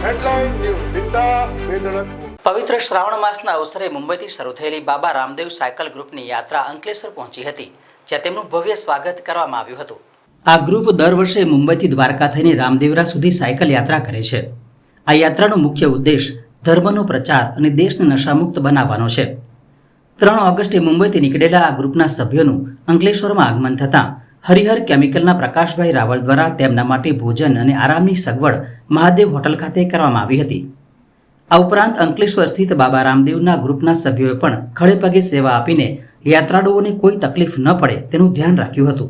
Headline news बिंदास बेधड़क। પવિત્ર શ્રાવણ માસના અવસરે મુંબઈથી શરૂ થયેલી બાબા રામદેવ સાયકલ ગ્રુપની યાત્રા અંકલેશ્વર પહોંચી હતી, જ્યાં તેમનું ભવ્ય સ્વાગત કરવામાં આવ્યું હતું। આ ગ્રુપ દર વર્ષે મુંબઈથી દ્વારકા થઈને રામદેવરા સુધી સાયકલ યાત્રા કરે છે। આ યાત્રાનો મુખ્ય ઉદ્દેશ ધર્મનો પ્રચાર અને દેશને નશામુક્ત બનાવવાનો છે। 3 ઓગસ્ટે મુંબઈથી નીકળેલા આ ગ્રુપના સભ્યોનું અંકલેશ્વરમાં આગમન થતાં હરિહર કેમિકલના પ્રકાશભાઈ રાવલ દ્વારા તેમના માટે ભોજન અને આરામની સગવડ મહાદેવ હોટલ ખાતે કરવામાં આવી હતી। આ ઉપરાંત અંકલેશ્વર સ્થિત બાબા રામદેવના ગ્રુપના સભ્યોએ પણ ખડેપગે સેવા આપીને યાત્રાળુઓને કોઈ તકલીફ ન પડે તેનું ધ્યાન રાખ્યું હતું।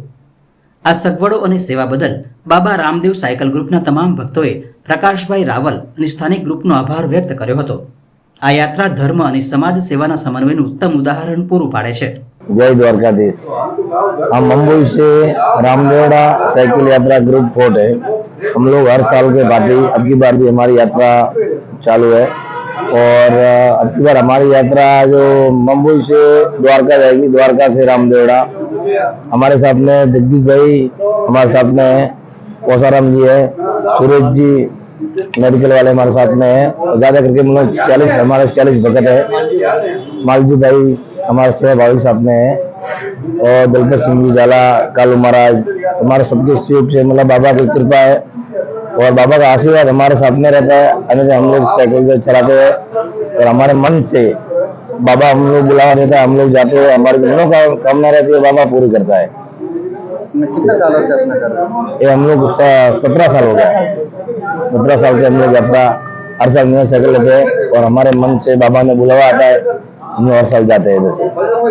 આ સગવડો અને સેવા બદલ બાબા રામદેવ સાયકલ ગ્રુપના તમામ ભક્તોએ પ્રકાશભાઈ રાવલ અને સ્થાનિક ગ્રુપનો આભાર વ્યક્ત કર્યો હતો। આ યાત્રા ધર્મ અને સમાજ સેવાના समन्वयનું उत्तम उदाहरण પૂરું પાડે છે। जय द्वारकाधीश। हम मुंबई से रामदेवरा साइकिल यात्रा ग्रुप 4 है। हम लोग हर साल के भांति अब की बार भी हमारी यात्रा चालू है और अब की बार हमारी यात्रा जो मुंबई से द्वारका जाएगी, द्वारका से रामदेवरा। हमारे साथ में जगदीश भाई हमारे साथ में है, पोसाराम जी है, सूरज जी मेडिकल वाले हमारे साथ में है और ज्यादा करके हम लोग 40 भगत है। मालजी भाई हमारे सेवा भावी साथ में है और दलपत सिंह जी झाला, कालू महाराज, हमारे सबके सहयोग से मतलब बाबा की कृपा है और बाबा का आशीर्वाद हमारे साथ में रहता है। अन्यथा हम लोग साइकिल चलाते हैं और हमारे मन से बाबा हम लोग बुलावा देता है, हम लोग जाते हैं, हमारी मनोकामना रहती है, बाबा पूरी करता है। कितने सालों से अपना कर रहे हैं? ये हम लोग 17 साल हो गया। 17 साल से हम लोग यात्रा हर साल नया साइकिल लेते हैं और हमारे मन से बाबा ने बुलावा आता है, हम लोग हर साल जाते हैं इधर से।